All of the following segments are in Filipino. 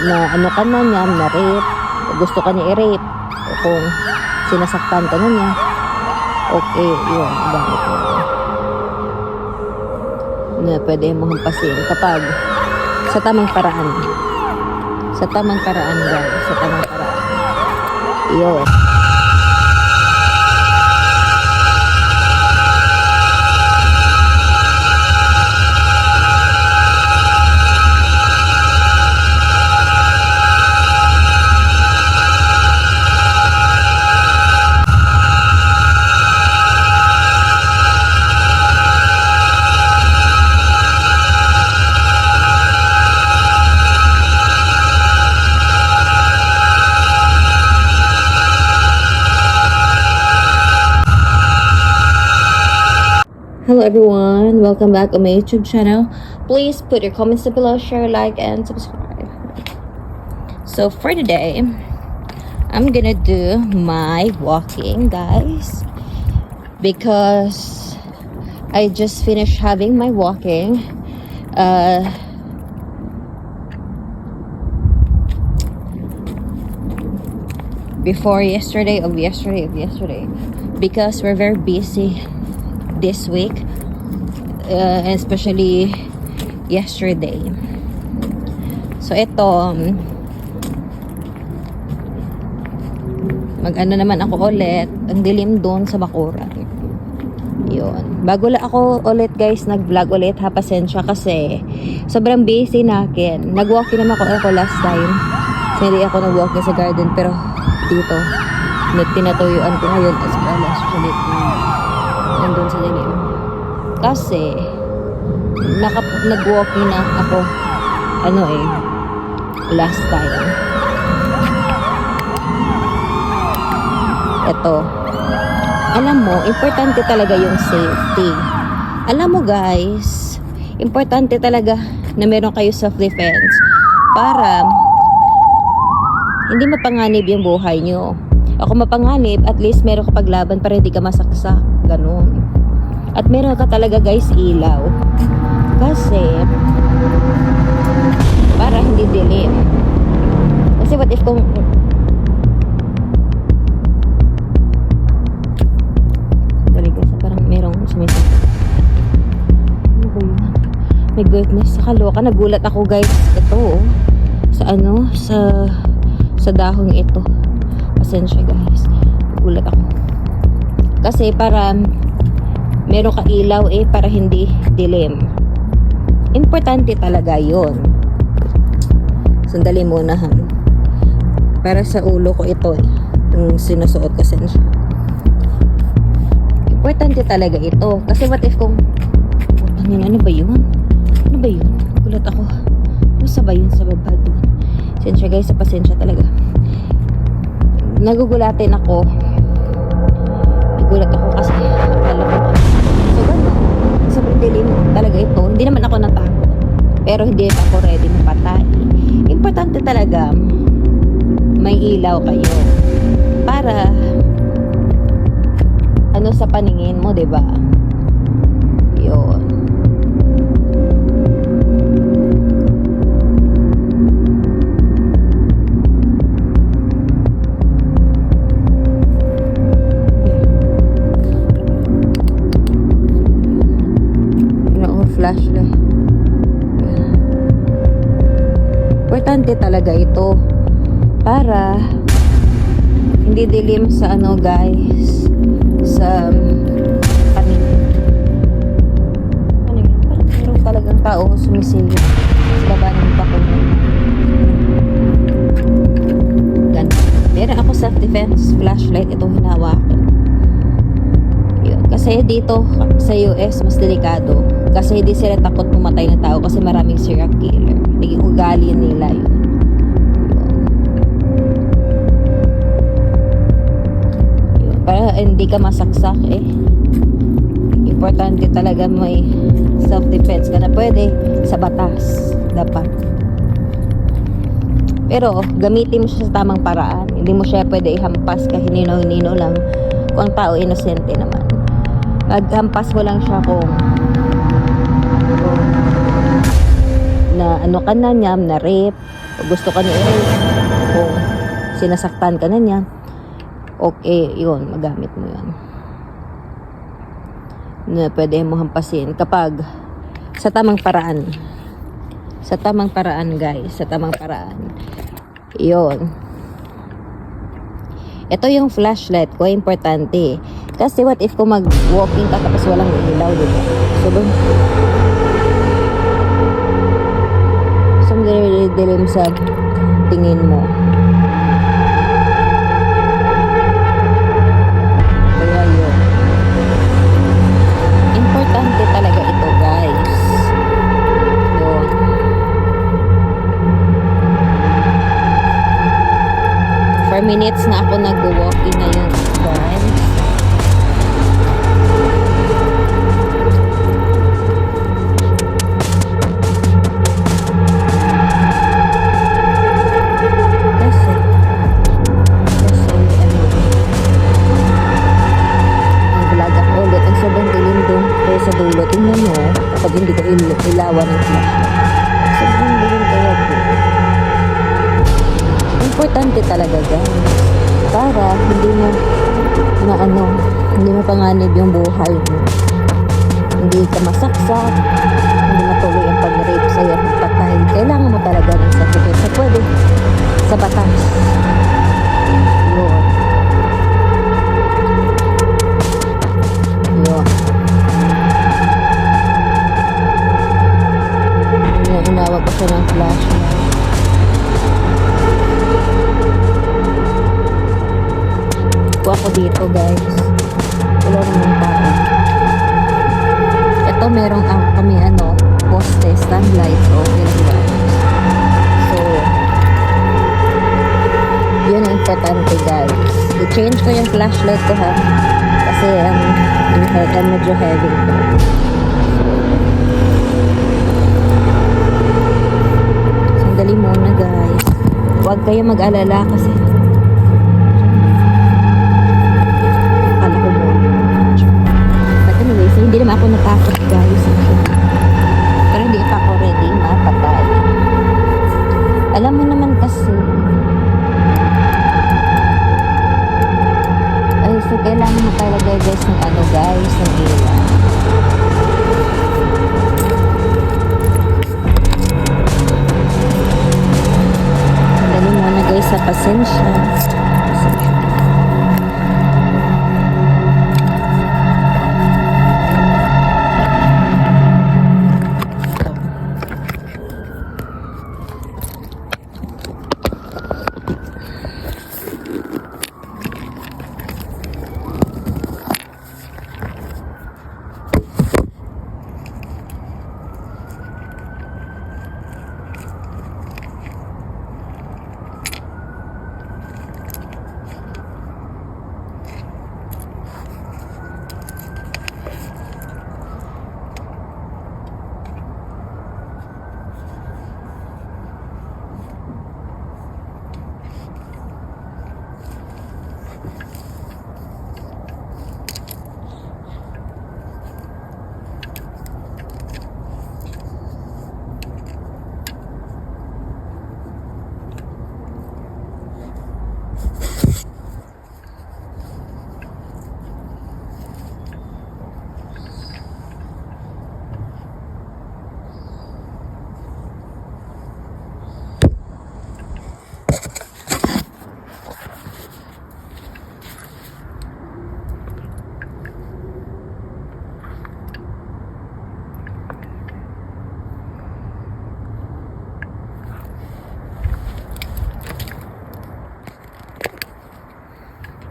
na ano ka na niya, na rape, gusto ka niya i-rape, o kung sinasaktan ka na niya, okay, yun, gamit mo. Na pwede mo hampasin kapag sa tamang paraan. Sa tamang paraan, guys. Sa tamang paraan. Yun. Hello everyone, welcome back on my YouTube channel. Please put your comments below, share, like, and subscribe. So for today, I'm gonna do my walking, guys, because I just finished having my walking. Before yesterday, because we're very busy this week, especially yesterday. So ito, mag-ano naman ako ulit, ang dilim doon sa bakuran. Yun, bago lang ako ulit guys nag-vlog ulit, ha, pasensya kasi sobrang busy nakin. Nag-walking naman ako last time, so hindi ako nag-walking sa garden, pero dito tinatuyuan ko ngayon as well as ulit nandun sa dilim. Kasi nag-walking na ako last time. Ito, alam mo, importante talaga yung safety. Alam mo guys, importante talaga na meron kayo self-defense para hindi mapanganib yung buhay nyo. Ako mapanganib, at least meron ka paglaban para hindi ka masaksak. Ganun. At meron ka talaga guys ilaw. Kasi para hindi dilim. Kasi what if kung dali guys, parang merong sumisip. Ano ba yun? My goodness, kaloka. Nagulat ako guys. Ito sa dahong ito. Pasensya guys, nagulat ako. Kasi para meron ka ilaw para hindi dilim. Importante talaga yon. Sandali muna ha. Para sa ulo ko ito yung sinusuot ko, pasensya. Importante talaga ito. Kasi what if kung ano ba yun? Ano ba yun? Gulat ako. Ano sa ba yun sa baba doon? Pasensya guys, sa pasensya talaga. Nagugulatin ako. Nagulat ako kasi akala ko so gano'n, sobrang dilim talaga ito. Hindi naman ako natakot, pero hindi ako ready mapatay. Importante talaga may ilaw kayo para sa paningin mo, 'di ba? Yun. Flashlight. Importante talaga ito para hindi dilim sa guys, sa paningin. Parang meron talagang tao sumisilip sa baba ng bakuran. Ganun. Meron ako self-defense flashlight, ito hinawakan. Yun. Kasi dito sa US mas delikado. Kasi hindi sila takot pumatay ng tao kasi maraming serial killer. Naging ugali nila yun. Yun. Para hindi ka masaksak Importante talaga may self-defense ka na pwede sa batas. Dapat. Pero gamitin mo siya sa tamang paraan. Hindi mo siya pwede ihampas kahit hinino-hinino lang kung ang tao inosente naman. Maghampas mo lang siya kung na ano ka na niya, na rape, o gusto ka niya i-rape, kung sinasaktan ka na niya, okay, yun, magamit mo yun. Na pwede mo hampasin kapag sa tamang paraan. Sa tamang paraan, guys. Sa tamang paraan. Yun. Ito yung flashlight ko, importante. Kasi what if kung mag-walking ka tapos walang ilaw, diba? So dilim sa tingin mo. Kaya yun. Importante talaga ito, guys. Yun. 4 minutes na ako nag-walking ngayon, guys. Sa dulo, tingnan mo kapag hindi ko ilawan ng flashlight, sobrang dilim kaya po. Importante talaga, guys, para hindi mo hindi mapanganib yung buhay mo, hindi ka masaksak, hindi matuloy ang pag-rape sa'yo at patay. Kailangan mo talaga ng certificate sa pwede sa batas. Yun. Inawag ko siya ng flashlight. Kuha ko dito, guys. Wala naman tao. Ito merong kami poste, stand lights, okay lang, guys. So yun ang importante, guys. I-change ko yung flashlight ko, ha, kasi medyo heavy ito. Dali muna, guys. Huwag kayo mag-alala kasi akala ko muna. But anyways, hindi naman ako natakot, guys. Pero hindi pa ako ready mapatay. Alam mo naman kasi so kailangan mo talaga, guys, ng guys, ng ilaw. Sa pasensya.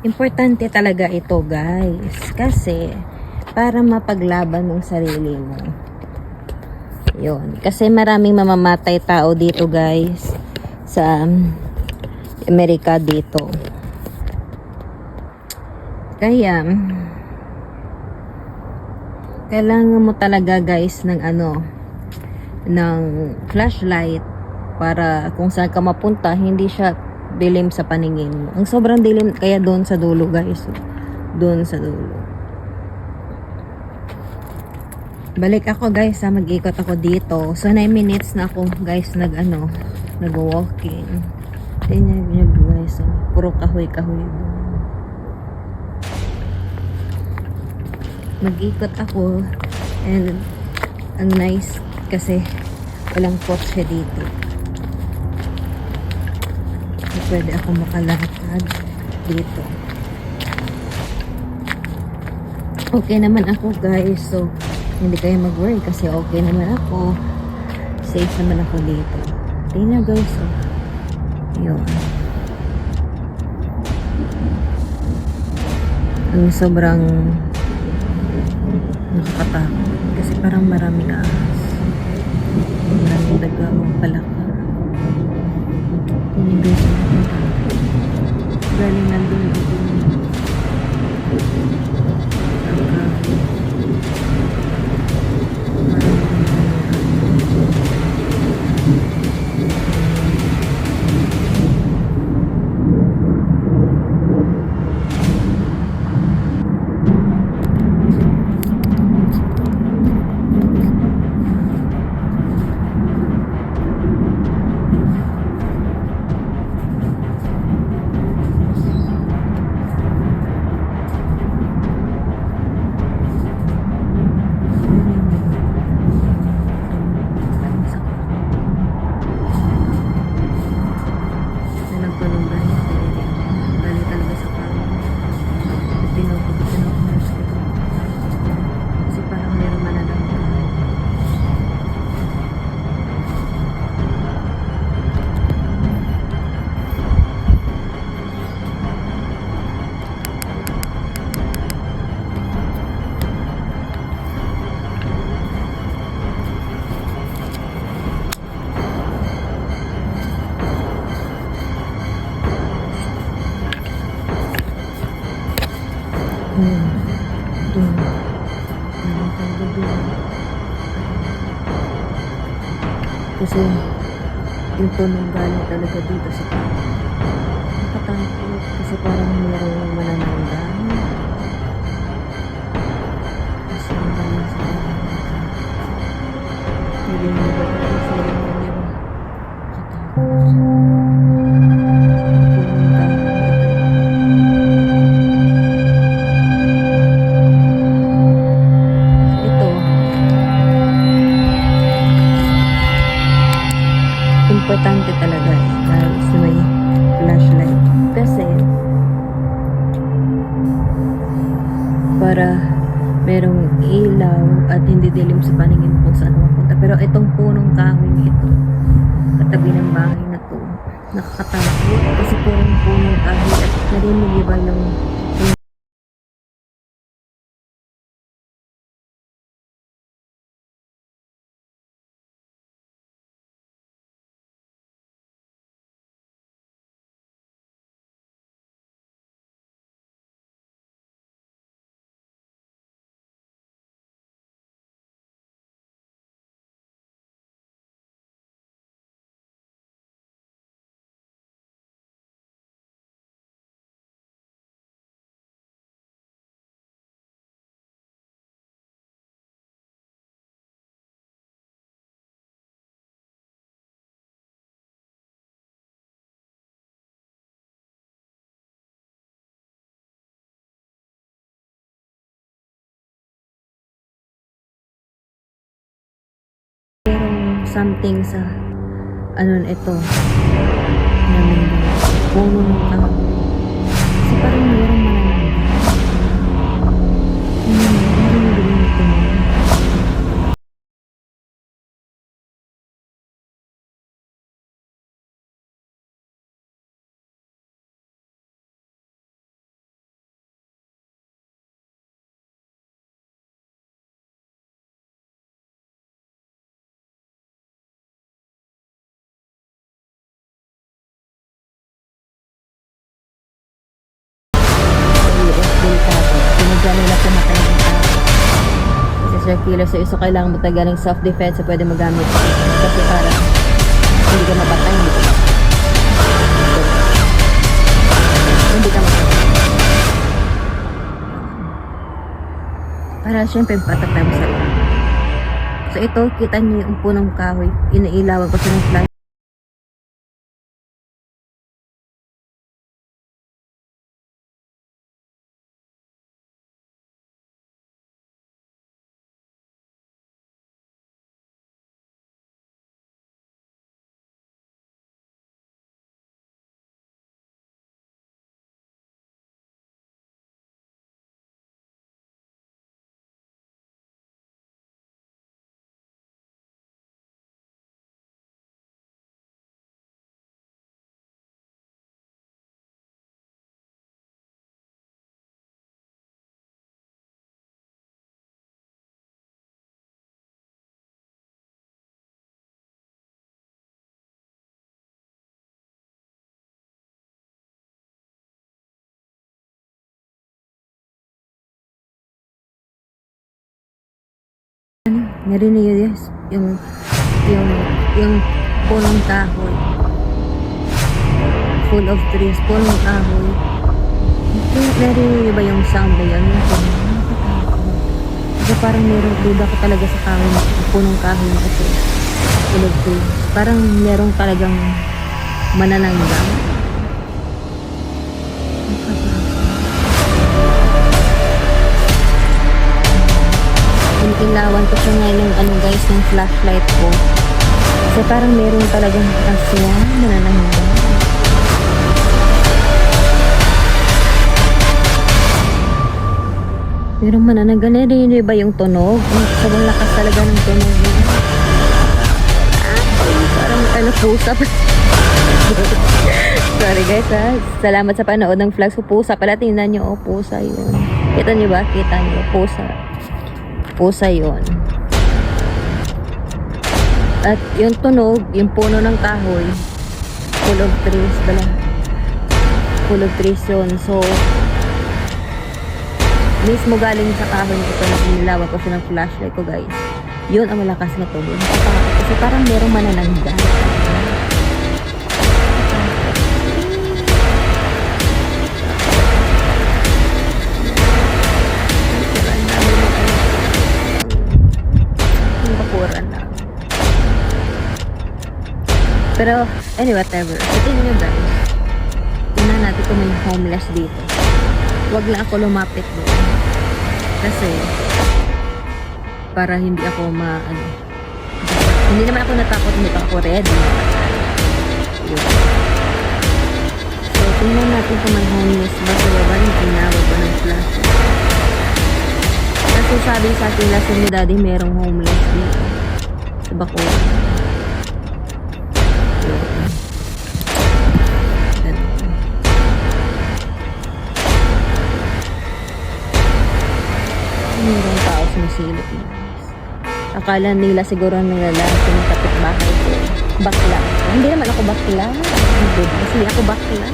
Importante talaga ito, guys, kasi para mapaglaban ng sarili mo. Yun. Kasi maraming mamamatay tao dito, guys, sa Amerika dito. Kaya kailangan mo talaga, guys, ng ng flashlight para kung saan ka mapunta, hindi siya dilim sa paningin mo. Ang sobrang dilim kaya doon sa dulo, guys. Doon sa dulo. Balik ako guys ha, mag-ikot ako dito. So 9 minutes na ako guys nag-walking. Tingnan nyo guys, oh, puro kahoy-kahoy doon. Mag-ikot ako and ang nice kasi walang kotse dito. So, pwede ako makalakad dito. Okay naman ako guys, so hindi kayo mag-worry kasi okay naman ako. Safe naman ako dito. Tingnan guys, oh. Yun. Ang sobrang nakakatakot kasi parang maraming ahas. Maraming daga o palaka. Tingnan guys, galing nandun dito. Kasi yung tunog galing talaga dito sa nakatakot kasi parang mayroong manananggang kasi galing sa hindi mo ba ito sa yung katakot. Importante talaga guys may flashlight kasi para merong ilaw at hindi dilim sa paningin mo kung saan mapunta. Pero itong punong kahoy ito katabi ng bahay na to nakakatakot kasi purong punong kahoy at narinig ba yung something sa ano ito namin puno ng kahoy kasi parang mayroong nila pumatay ng tao. Kasi Sir Killer, so kailangan mo tagalang self-defense na pwede magamit. Kasi para hindi ka mapatay. Hindi ka mapatay. Para syempre patak tayo sa So ito, kita niyo yung punong kahoy. Inailawan ko sa ng flash. Narinig yun, yes, yung punong kahoy. Full of trees, punong kahoy. Narinig niyo ba yung sound na yun? Yung punong, kasi parang meron, duda ko talaga sa kahoy, punong kahoy na kasi full of trees. Parang meron talagang manananggang. Ilawan ko siya ngayon ng guys ng flashlight ko. Kasi parang meron talagang aswang manananggang. Meron manananggang. Narinig ba yung tunog? Sobrang lakas talaga ng tunog. Parang pusa pa. Sorry guys ha. Salamat sa panood ng vlogs ko. Pusa pala. Tingnan nyo. Oh, pusa yun. Kita nyo ba? Kita nyo. Pusa. Pusa yun. At yung tunog, yung puno ng kahoy, full of trees pala. Full of trees yun. So, mismo galing sa kahoy ito na inilawan ko siya ng flashlight ko guys. Yun ang malakas na tunog. Kasi parang merong mananangga. Pero, anyway, whatever. So, tingnan nyo guys. Tingnan natin kung may homeless dito. Huwag lang ako lumapit doon. Kasi, para hindi ako hindi naman ako natakot, hindi pa ako ready. Yun. So, tingnan natin kung may homeless ba sa baba yung tinawag ko ng flash. Kasi sabi sa akin last ni daddy, merong homeless dito. Sa Bacoor. Mayroong tao sumisilip na. Akala nila siguro ng lalaki ng kapitbahay ko. Bakla. Hindi naman ako bakla. Hindi ako bakla.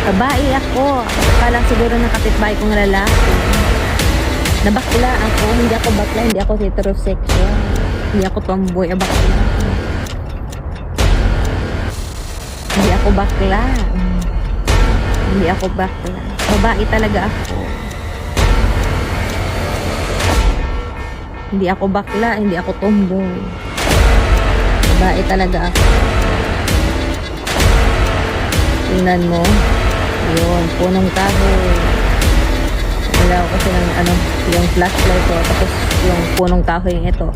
Babae ako. Akala siguro ng kapitbahay kong lalaki. Nabakla ako. Hindi ako bakla. Hindi ako heterosexual. Hindi ako tomboy. Bakla. Hindi ako bakla. Hindi ako bakla. Babae talaga ako. Hindi ako bakla, hindi ako tomboy. Babae talaga ako. Tingnan mo. Yun, punong kahoy. Wala ko kasi ng yung flashlight ko. Tapos yung punong kahoy ito.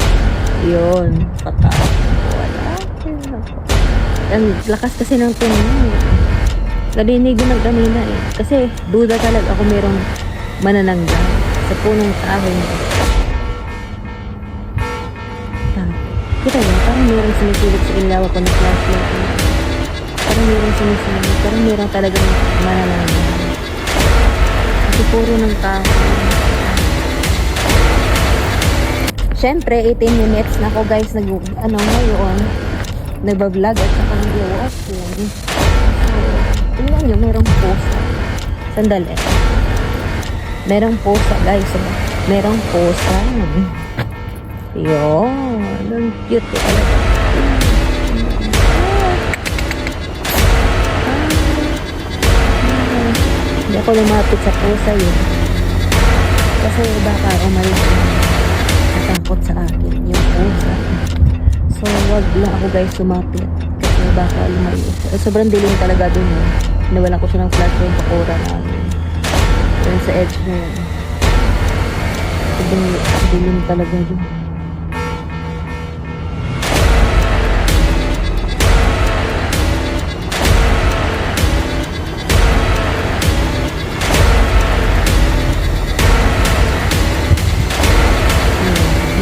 Yun, patak. Wala. Ang lakas kasi ng tunog. Narinig ko ng kanina eh. Kasi duda talaga ako merong manananggang sa punong kahoy nito. Kita yun, parang meron sinisilip sa ilaw ako ng flashlight. Parang meron sinisilip. Parang meron talagang manananggang. Kasi puro ng kahoy. Siyempre, 18 minutes na ako guys. Ngayon, nagbablog at saka nag-walking. So, tingnan nyo, merong pusa. Sandali. Merong pusa guys. Merong pusa. Yun. Ang cute ko talaga. Hindi ako lumapit sa pusa yun. Kasi baka umalis. nakakatakot sa akin, yung pusa. So, wag lang ako guys sumapit. Kasi baka lumayo. Sobrang dilim talaga dun. Nawalan ko siya ng flashlight yung pakura namin. Yun sa edge na yun. Sobrang dilim talaga dun.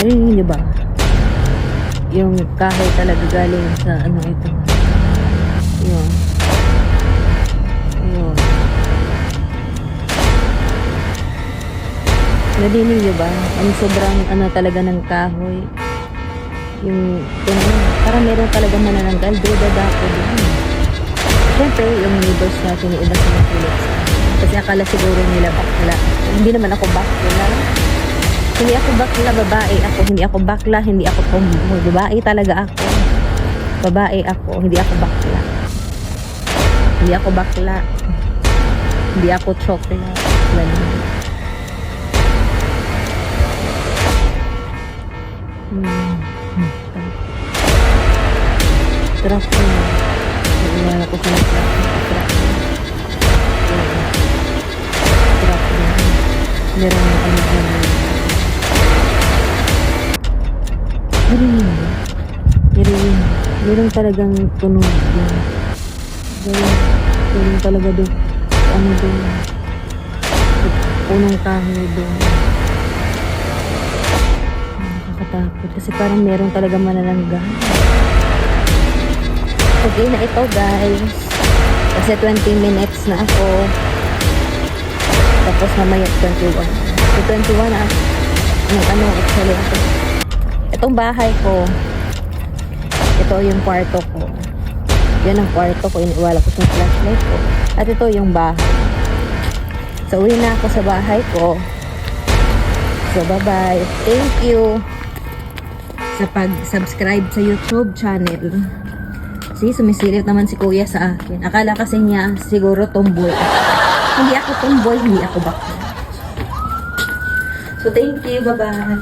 Narinig niyo ba? Yung kahoy talaga galing sa ano ito. Yun. Yun. Narinig niyo ba? Ang sobrang ano talaga ng kahoy. Yung parang meron talaga manananggal. Dadako din. Siyempre, yung neighbors natin yung iba sumusulit sa akin. Kasi akala siguro nila bakla. Hindi naman ako bakla. Hindi ako bakla, babae ako. Hindi ako bakla, hindi ako tomboy. Babae talaga ako. Babae ako, hindi ako bakla. Hindi ako bakla. Hindi ako chocolate. Ganun. Trap ko na. Iwala ko sa trap. Trap ko na. Meron na kami dyan. Meron talagang tunog doon. Meron talaga doon. Ano doon? Punong kahoy doon. Nakakatakot. Kasi parang meron talaga mananangga. Okay na ito guys. Kasi 20 minutes na ako. Tapos mamaya 21. So 21 na. Ano actually ako. Itong bahay ko, ito yung kwarto ko. Yan ang kwarto ko. Iniwala ko sa flashlight ko. At ito yung bahay. So, uwi na ako sa bahay ko. So, bye-bye. Thank you sa pag-subscribe sa YouTube channel. See, sumisilip naman si kuya sa akin. Akala kasi niya siguro tomboy. Hindi ako tomboy, hindi ako bakla. So, thank you. Bye-bye.